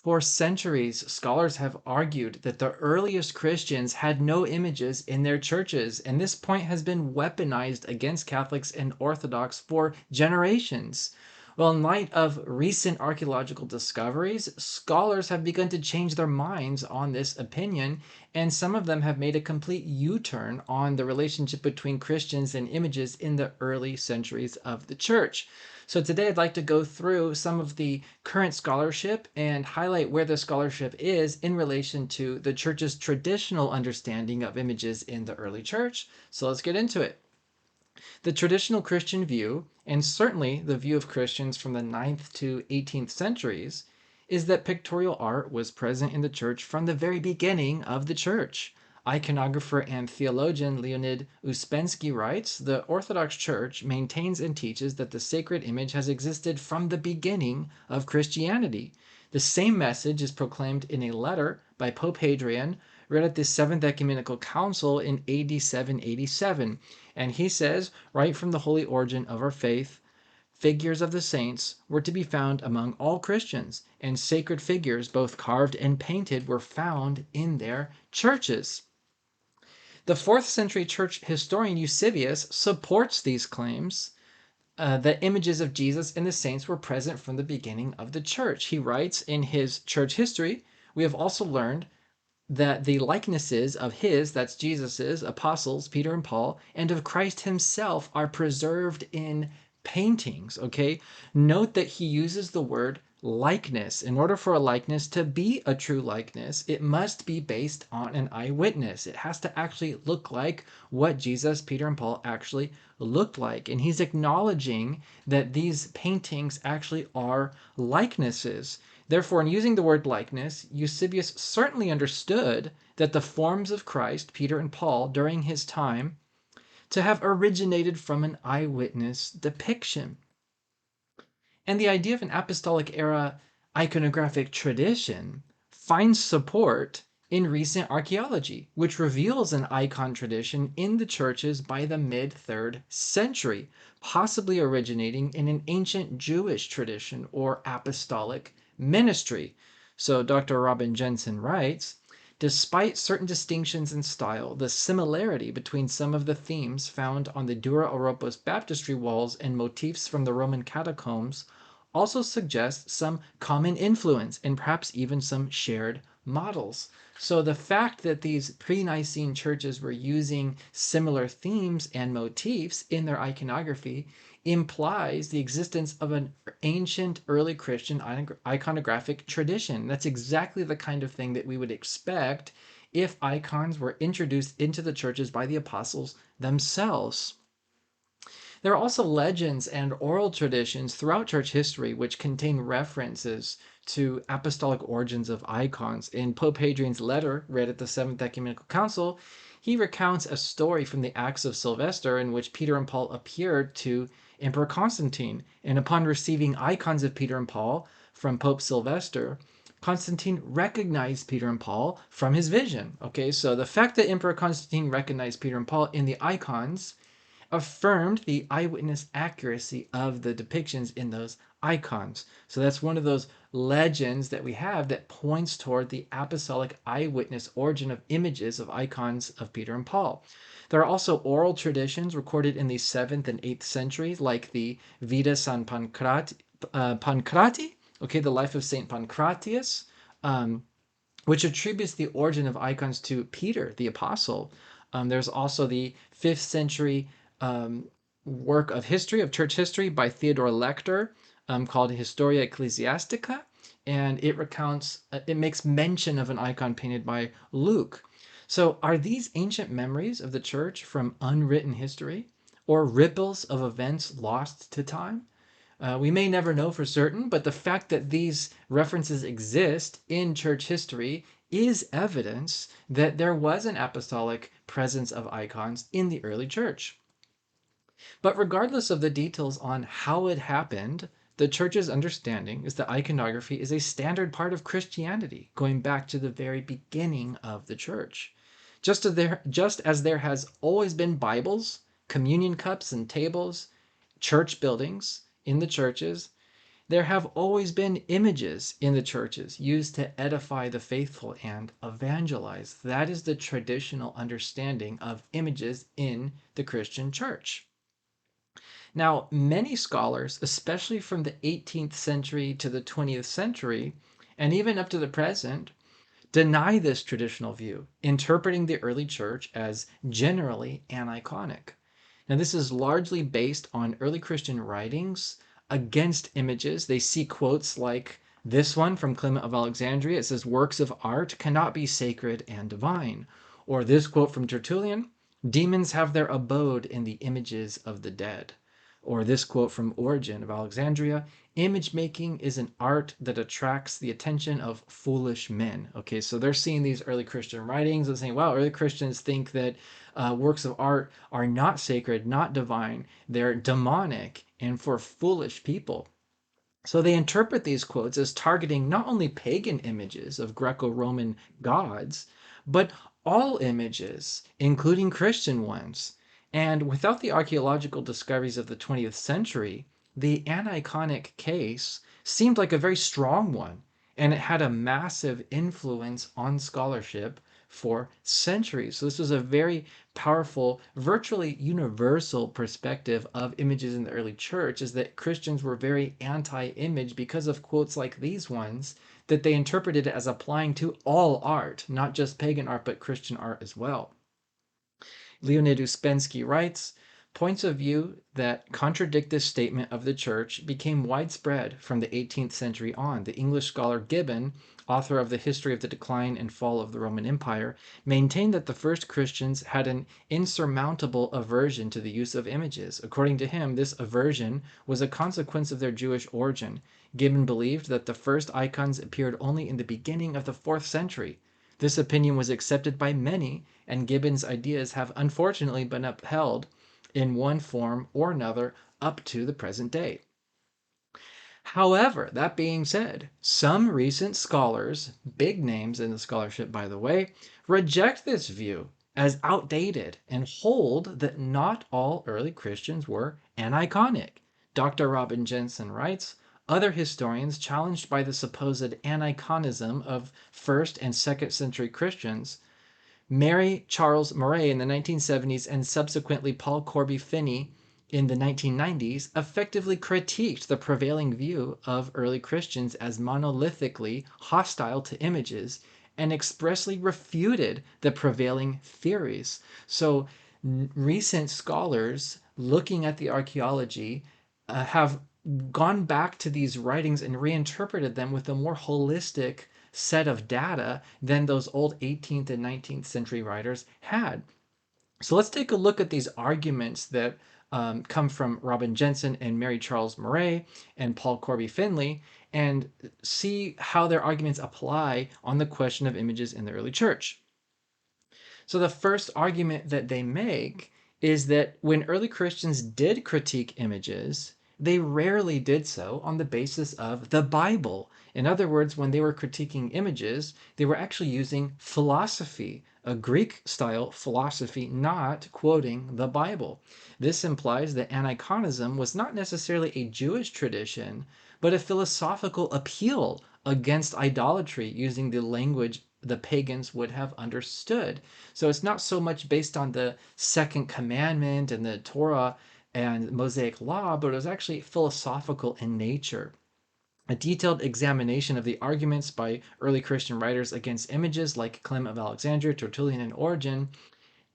For centuries, scholars have argued that the earliest Christians had no images in their churches, and this point has been weaponized against Catholics and Orthodox for generations. Well, in light of recent archaeological discoveries, scholars have begun to change their minds on this opinion, and some of them have made a complete U-turn on the relationship between Christians and images in the early centuries of the church. So today I'd like to go through some of the current scholarship and highlight where the scholarship is in relation to the church's traditional understanding of images in the early church. So let's get into it. The traditional Christian view, and certainly the view of Christians from the 9th to 18th centuries, is that pictorial art was present in the church from the very beginning of the church. Iconographer and theologian Leonid Uspensky writes, "The Orthodox Church maintains and teaches that the sacred image has existed from the beginning of Christianity. The same message is proclaimed in a letter by Pope Hadrian, read at the Seventh Ecumenical Council in AD 787. And he says, right from the holy origin of our faith, figures of the saints were to be found among all Christians, and sacred figures, both carved and painted, were found in their churches." The 4th century church historian Eusebius supports these claims that images of Jesus and the saints were present from the beginning of the church. He writes in his church history, "We have also learned that the likenesses of his," that's Jesus's, apostles, Peter and Paul, and of Christ himself are preserved in paintings, okay? Note that he uses the word likeness. In order for a likeness to be a true likeness, it must be based on an eyewitness. It has to actually look like what Jesus, Peter, and Paul actually looked like. And he's acknowledging that these paintings actually are likenesses. Therefore, in using the word likeness, Eusebius certainly understood that the forms of Christ, Peter and Paul, during his time, to have originated from an eyewitness depiction. And the idea of an apostolic era iconographic tradition finds support in recent archaeology, which reveals an icon tradition in the churches by the mid-3rd century, possibly originating in an ancient Jewish tradition or apostolic ministry. So Dr. Robin Jensen writes, "Despite certain distinctions in style, the similarity between some of the themes found on the Dura Europos baptistry walls and motifs from the Roman catacombs also suggests some common influence and perhaps even some shared models." So the fact that these pre-Nicene churches were using similar themes and motifs in their iconography implies the existence of an ancient early Christian iconographic tradition. That's exactly the kind of thing that we would expect if icons were introduced into the churches by the apostles themselves. There are also legends and oral traditions throughout church history which contain references to apostolic origins of icons. In Pope Hadrian's letter, read at the Seventh Ecumenical Council, he recounts a story from the Acts of Sylvester in which Peter and Paul appeared to Emperor Constantine, and upon receiving icons of Peter and Paul from Pope Sylvester, Constantine recognized Peter and Paul from his vision. Okay, so the fact that Emperor Constantine recognized Peter and Paul in the icons affirmed the eyewitness accuracy of the depictions in those icons. So that's one of those legends that we have that points toward the apostolic eyewitness origin of images of icons of Peter and Paul. There are also oral traditions recorded in the 7th and 8th centuries, like the Vita San Pancrati, okay, the life of Saint Pancratius, which attributes the origin of icons to Peter, the apostle. There's also the 5th century work of history, of church history, by Theodore Lector, called Historia Ecclesiastica, and it recounts, it makes mention of an icon painted by Luke. So are these ancient memories of the church from unwritten history, or ripples of events lost to time? We may never know for certain, but the fact that these references exist in church history is evidence that there was an apostolic presence of icons in the early church. But regardless of the details on how it happened, the church's understanding is that iconography is a standard part of Christianity, going back to the very beginning of the church. Just as there has always been Bibles, communion cups and tables, church buildings in the churches, There have always been images in the churches used to edify the faithful and evangelize. That is the traditional understanding of images in the Christian church. Now, many scholars, especially from the 18th century to the 20th century, and even up to the present, deny this traditional view, interpreting the early church as generally aniconic. Now, this is largely based on early Christian writings against images. They see quotes like this one from Clement of Alexandria. It says, "Works of art cannot be sacred and divine." Or this quote from Tertullian, "Demons have their abode in the images of the dead." Or this quote from Origen of Alexandria, "Image making is an art that attracts the attention of foolish men." Okay, so they're seeing these early Christian writings and saying, wow, early Christians think that works of art are not sacred, not divine, they're demonic and for foolish people. So they interpret these quotes as targeting not only pagan images of Greco-Roman gods, but all images, including Christian ones. And without the archaeological discoveries of the 20th century, the Aniconic case seemed like a very strong one, and it had a massive influence on scholarship for centuries. So this was a very powerful, virtually universal perspective of images in the early church, is that Christians were very anti-image because of quotes like these ones that they interpreted as applying to all art, not just pagan art, but Christian art as well. Leonid Uspensky writes, "Points of view that contradict this statement of the church became widespread from the 18th century on. The English scholar Gibbon, author of the History of the Decline and Fall of the Roman Empire, maintained that the first Christians had an insurmountable aversion to the use of images. According to him, this aversion was a consequence of their Jewish origin. Gibbon believed that the first icons appeared only in the beginning of the 4th century. This opinion was accepted by many, and Gibbon's ideas have unfortunately been upheld in one form or another up to the present day." However, that being said, some recent scholars, big names in the scholarship by the way, reject this view as outdated and hold that not all early Christians were aniconic. Dr. Robin Jensen writes, "Other historians, challenged by the supposed aniconism of 1st and 2nd century Christians, Mary Charles Murray in the 1970s and subsequently Paul Corby Finney in the 1990s, effectively critiqued the prevailing view of early Christians as monolithically hostile to images and expressly refuted the prevailing theories." So recent scholars looking at the archaeology have gone back to these writings and reinterpreted them with a more holistic set of data than those old 18th and 19th century writers had. So let's take a look at these arguments that come from Robin Jensen and Mary Charles Murray and Paul Corby Finley, and see how their arguments apply on the question of images in the early church. So the first argument that they make is that when early Christians did critique images, they rarely did so on the basis of the Bible. In other words, when they were critiquing images, they were actually using philosophy, a Greek-style philosophy, not quoting the Bible. This implies that Aniconism was not necessarily a Jewish tradition, but a philosophical appeal against idolatry using the language the pagans would have understood. So it's not so much based on the second commandment and the Torah and Mosaic law, but it was actually philosophical in nature. A detailed examination of the arguments by early Christian writers against images like Clement of Alexandria, Tertullian, and Origen,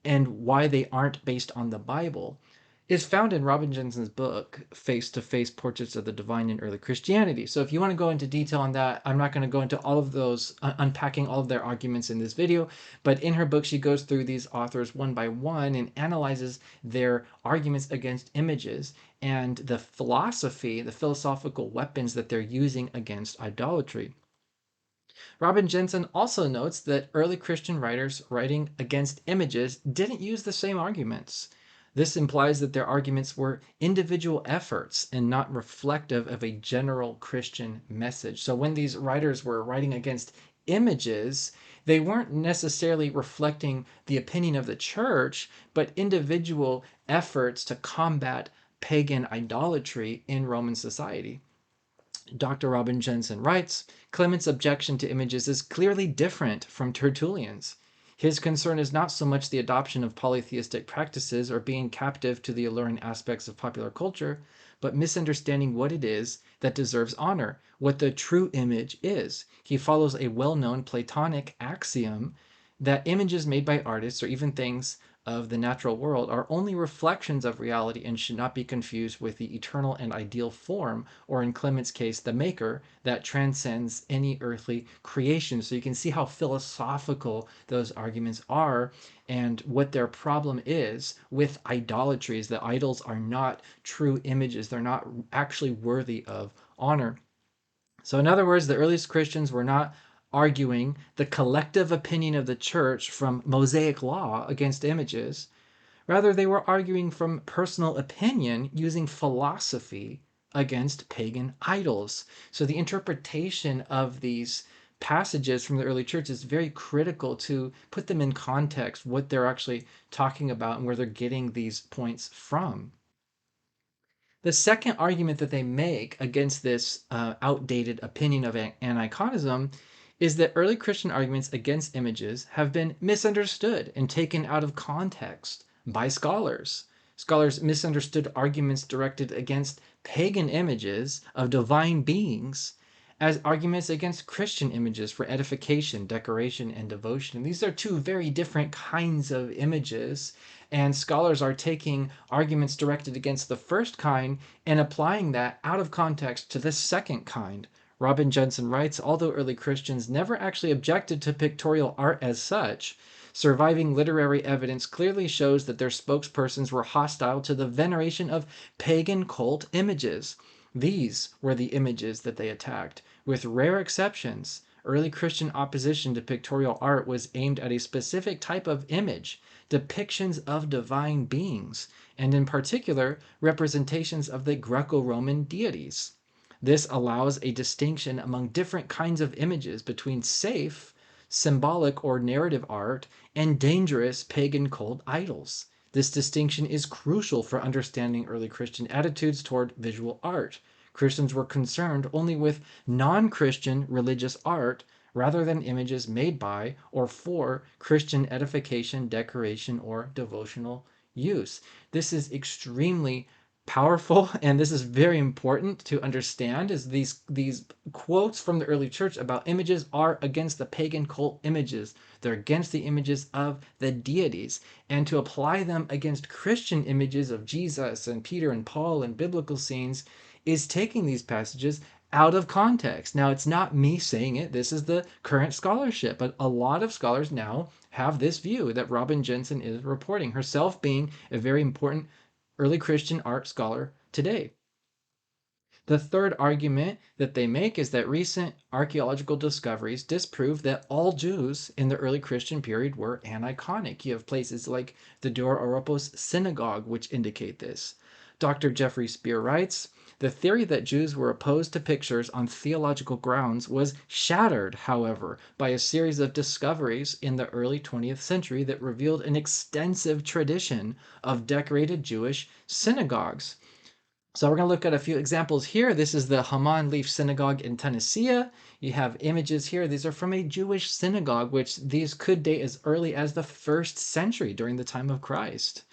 and why they aren't based on the Bible, is found in Robin Jensen's book, Face-to-Face Portraits of the Divine in Early Christianity. So if you want to go into detail on that, I'm not going to go into all of those, unpacking all of their arguments in this video, but in her book, she goes through these authors one by one and analyzes their arguments against images and the philosophy, the philosophical weapons that they're using against idolatry. Robin Jensen also notes that early Christian writers writing against images didn't use the same arguments. This implies that their arguments were individual efforts and not reflective of a general Christian message. So when these writers were writing against images, they weren't necessarily reflecting the opinion of the church, but individual efforts to combat pagan idolatry in Roman society. Dr. Robin Jensen writes, Clement's objection to images is clearly different from Tertullian's. His concern is not so much the adoption of polytheistic practices or being captive to the alluring aspects of popular culture, but misunderstanding what it is that deserves honor, what the true image is. He follows a well-known Platonic axiom that images made by artists or even things of the natural world are only reflections of reality and should not be confused with the eternal and ideal form, or in Clement's case, the maker, that transcends any earthly creation. So you can see how philosophical those arguments are and what their problem is with idolatry is that idols are not true images. They're not actually worthy of honor. So in other words, the earliest Christians were not arguing the collective opinion of the church from Mosaic law against images. Rather, they were arguing from personal opinion using philosophy against pagan idols. So the interpretation of these passages from the early church is very critical to put them in context, what they're actually talking about and where they're getting these points from. The second argument that they make against this outdated opinion of Aniconism is that early Christian arguments against images have been misunderstood and taken out of context by scholars. Scholars misunderstood arguments directed against pagan images of divine beings as arguments against Christian images for edification, decoration, and devotion. And these are two very different kinds of images, and scholars are taking arguments directed against the first kind and applying that out of context to the second kind. Robin Jensen writes, although early Christians never actually objected to pictorial art as such, surviving literary evidence clearly shows that their spokespersons were hostile to the veneration of pagan cult images. These were the images that they attacked. With rare exceptions, early Christian opposition to pictorial art was aimed at a specific type of image, depictions of divine beings, and in particular, representations of the Greco-Roman deities. This allows a distinction among different kinds of images between safe, symbolic or narrative art and dangerous pagan cult idols. This distinction is crucial for understanding early Christian attitudes toward visual art. Christians were concerned only with non-Christian religious art rather than images made by or for Christian edification, decoration, or devotional use. This is extremely powerful, and this is very important to understand, is these quotes from the early church about images are against the pagan cult images. They're against the images of the deities, and to apply them against Christian images of Jesus and Peter and Paul and biblical scenes is taking these passages out of context. Now, it's not me saying it. This is the current scholarship, but a lot of scholars now have this view that Robin Jensen is reporting, herself being a very important early Christian art scholar today. The third argument that they make is that recent archaeological discoveries disprove that all Jews in the early Christian period were Aniconic. You have places like the Dura Europos synagogue which indicate this. Dr. Jeffrey Spear writes, the theory that Jews were opposed to pictures on theological grounds was shattered, however, by a series of discoveries in the early 20th century that revealed an extensive tradition of decorated Jewish synagogues. So we're going to look at a few examples here. This is the Haman Leaf Synagogue in Tennessee. You have images here. These are from a Jewish synagogue, which these could date as early as the 1st century during the time of Christ.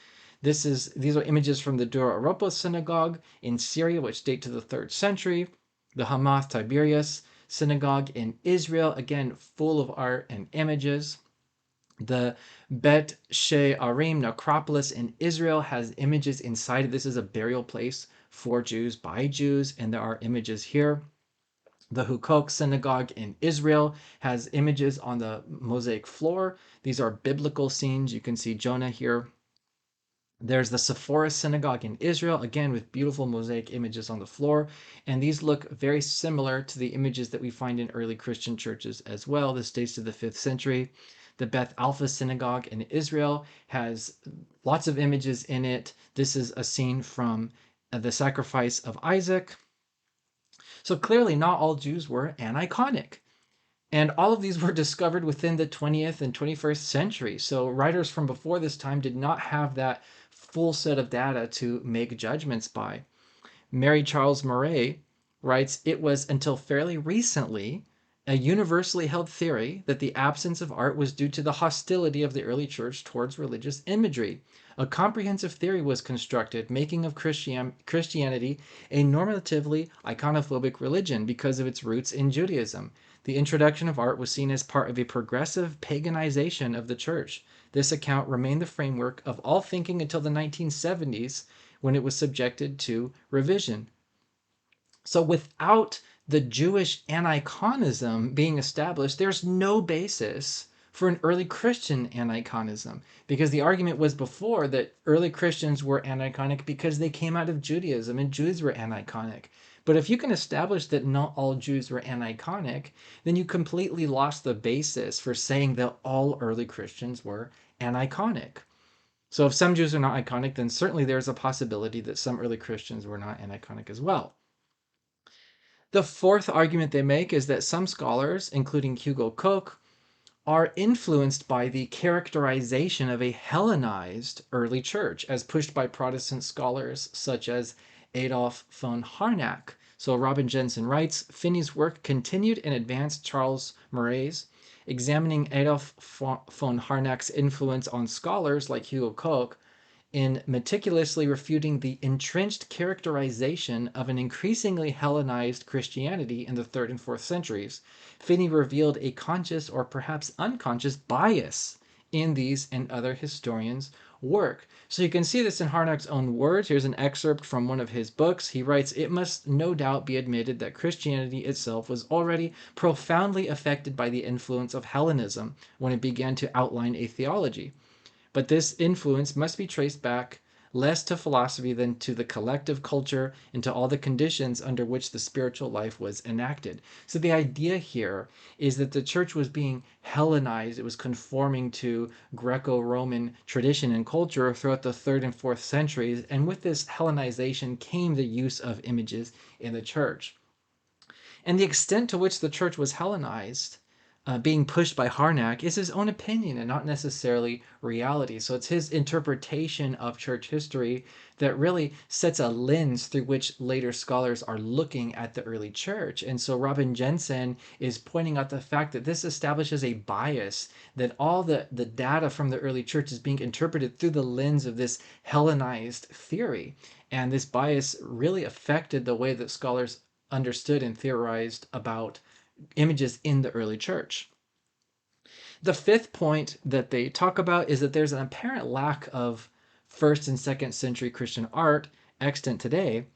These are images from the Dura Europos synagogue in Syria, which date to the 3rd century. The Hamath Tiberias synagogue in Israel, again, full of art and images. The Bet She'arim necropolis in Israel has images inside. This is a burial place for Jews by Jews, and there are images here. The Hukok synagogue in Israel has images on the mosaic floor. These are biblical scenes. You can see Jonah here. There's the Sephora synagogue in Israel, again with beautiful mosaic images on the floor. And these look very similar to the images that we find in early Christian churches as well. This dates to the 5th century. The Beth Alpha synagogue in Israel has lots of images in it. This is a scene from the sacrifice of Isaac. So clearly not all Jews were aniconic. And all of these were discovered within the 20th and 21st century. So writers from before this time did not have that full set of data to make judgments by. Mary Charles Murray writes, it was until fairly recently a universally held theory that the absence of art was due to the hostility of the early church towards religious imagery. A comprehensive theory was constructed, making of Christianity a normatively iconophobic religion because of its roots in Judaism. The introduction of art was seen as part of a progressive paganization of the church. This account remained the framework of all thinking until the 1970s, when it was subjected to revision. So without the Jewish Aniconism being established, there's no basis for an early Christian Aniconism, because the argument was before that early Christians were Aniconic because they came out of Judaism and Jews were Aniconic. But if you can establish that not all Jews were Aniconic, then you completely lost the basis for saying that all early Christians were Aniconic. So if some Jews are not iconic, then certainly there's a possibility that some early Christians were not Aniconic as well. The fourth argument they make is that some scholars, including Hugo Koch, are influenced by the characterization of a Hellenized early church as pushed by Protestant scholars such as Adolf von Harnack. So Robin Jensen writes, Finney's work continued and advanced Charles Murray's, examining Adolf von Harnack's influence on scholars like Hugo Koch in meticulously refuting the entrenched characterization of an increasingly Hellenized Christianity in the 3rd and 4th centuries. Finney revealed a conscious or perhaps unconscious bias in these and other historians' work. So you can see this in Harnack's own words. Here's an excerpt from one of his books. He writes, it must no doubt be admitted that Christianity itself was already profoundly affected by the influence of Hellenism when it began to outline a theology. But this influence must be traced back less to philosophy than to the collective culture and to all the conditions under which the spiritual life was enacted. So the idea here is that the church was being Hellenized. It was conforming to Greco-Roman tradition and culture throughout the 3rd and 4th centuries. And with this Hellenization came the use of images in the church. And the extent to which the church was Hellenized, being pushed by Harnack, is his own opinion and not necessarily reality. So it's his interpretation of church history that really sets a lens through which later scholars are looking at the early church. And so Robin Jensen is pointing out the fact that this establishes a bias, that all the data from the early church is being interpreted through the lens of this Hellenized theory. And this bias really affected the way that scholars understood and theorized about images in the early church. The fifth point that they talk about is that there's an apparent lack of 1st and 2nd century Christian art extant today.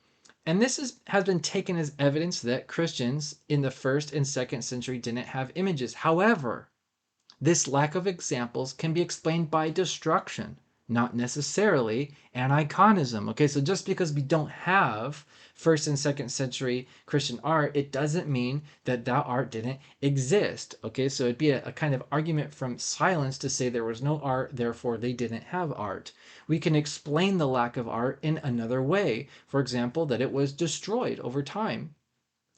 And this has been taken as evidence that Christians in the 1st and 2nd century didn't have images. However, this lack of examples can be explained by destruction, not necessarily Aniconism. Okay, so just because we don't have 1st and 2nd century Christian art, it doesn't mean that that art didn't exist. Okay, so it'd be a kind of argument from silence to say there was no art, therefore they didn't have art. We can explain the lack of art in another way. For example, that it was destroyed over time.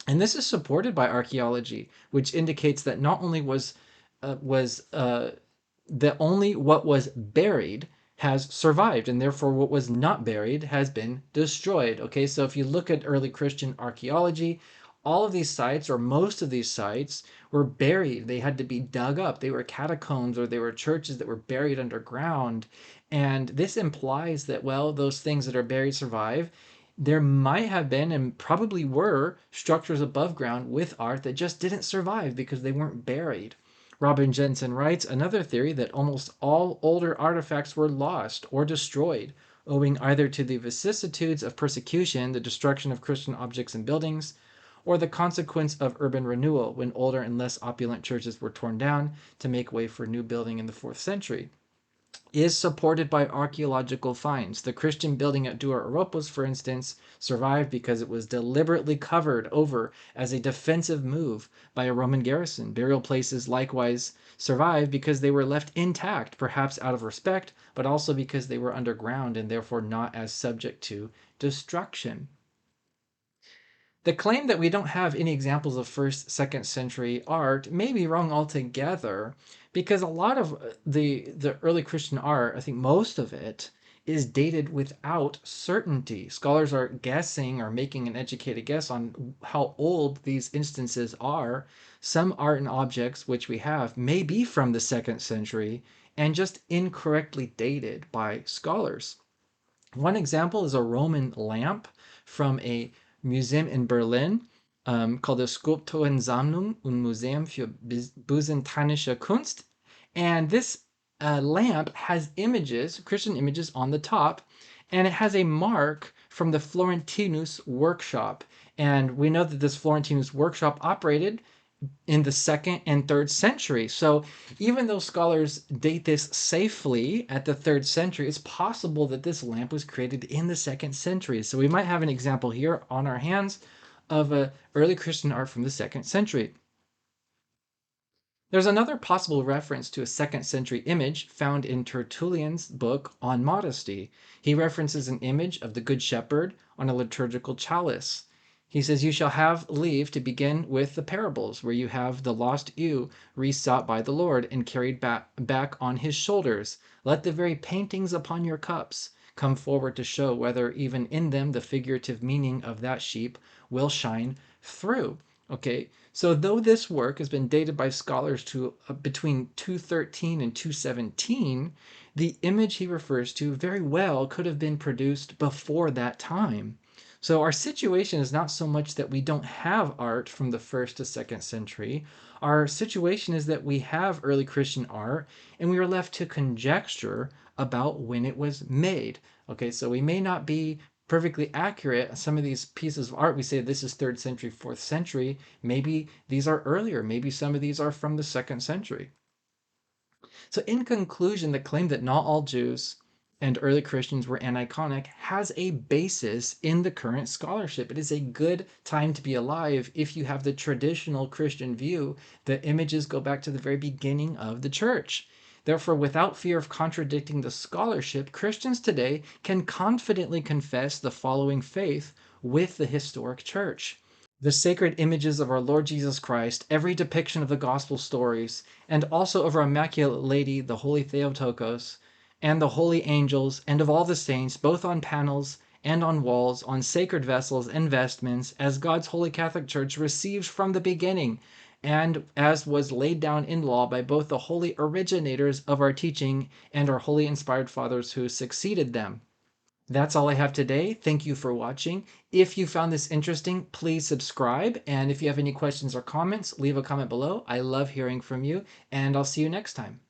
And this is supported by archaeology, which indicates that not only was that only what was buried has survived, and therefore what was not buried has been destroyed. Okay, so if you look at early Christian archaeology, all of these sites, or most of these sites, were buried. They had to be dug up. They were catacombs, or they were churches that were buried underground. And this implies that, well, those things that are buried survive. There might have been, and probably were, structures above ground with art that just didn't survive because they weren't buried. Robin Jensen writes, another theory that almost all older artifacts were lost or destroyed, owing either to the vicissitudes of persecution, the destruction of Christian objects and buildings, or the consequence of urban renewal, when older and less opulent churches were torn down to make way for new building in the 4th century, is supported by archaeological finds. The Christian building at Dura Europos, for instance, survived because it was deliberately covered over as a defensive move by a Roman garrison. Burial places likewise survived because they were left intact, perhaps out of respect, but also because they were underground and therefore not as subject to destruction. The claim that we don't have any examples of 1st, 2nd century art may be wrong altogether, because a lot of the early Christian art, I think most of it, is dated without certainty. Scholars are guessing or making an educated guess on how old these instances are. Some art and objects which we have may be from the 2nd century and just incorrectly dated by scholars. One example is a Roman lamp from a museum in Berlin called the Skulpturensammlung und Museum für Byzantinische Kunst. And this lamp has images, Christian images, on the top, and it has a mark from the Florentinus workshop. And we know that this Florentinus workshop operated in the 2nd and 3rd century. So even though scholars date this safely at the 3rd century, it's possible that this lamp was created in the 2nd century. So we might have an example here on our hands of a early Christian art from the 2nd century. There's another possible reference to a 2nd century image found in Tertullian's book on modesty. He references an image of the Good Shepherd on a liturgical chalice. He says, "You shall have leave to begin with the parables, where you have the lost ewe resought by the Lord and carried back on his shoulders. Let the very paintings upon your cups come forward to show whether even in them the figurative meaning of that sheep will shine through." Okay, so though this work has been dated by scholars to between 213 and 217, the image he refers to very well could have been produced before that time. So our situation is not so much that we don't have art from the 1st to 2nd century. Our situation is that we have early Christian art and we are left to conjecture about when it was made. Okay, so we may not be perfectly accurate. Some of these pieces of art, we say this is 3rd century, 4th century. Maybe these are earlier. Maybe some of these are from the 2nd century. So in conclusion, the claim that not all Jews and early Christians were aniconic has a basis in the current scholarship. It is a good time to be alive if you have the traditional Christian view that images go back to the very beginning of the church. Therefore, without fear of contradicting the scholarship, Christians today can confidently confess the following faith with the historic church: the sacred images of our Lord Jesus Christ, every depiction of the gospel stories, and also of our Immaculate Lady, the Holy Theotokos, and the holy angels, and of all the saints, both on panels and on walls, on sacred vessels and vestments, as God's Holy Catholic Church receives from the beginning, and as was laid down in law by both the holy originators of our teaching and our holy inspired fathers who succeeded them. That's all I have today. Thank you for watching. If you found this interesting, please subscribe. And if you have any questions or comments, leave a comment below. I love hearing from you, and I'll see you next time.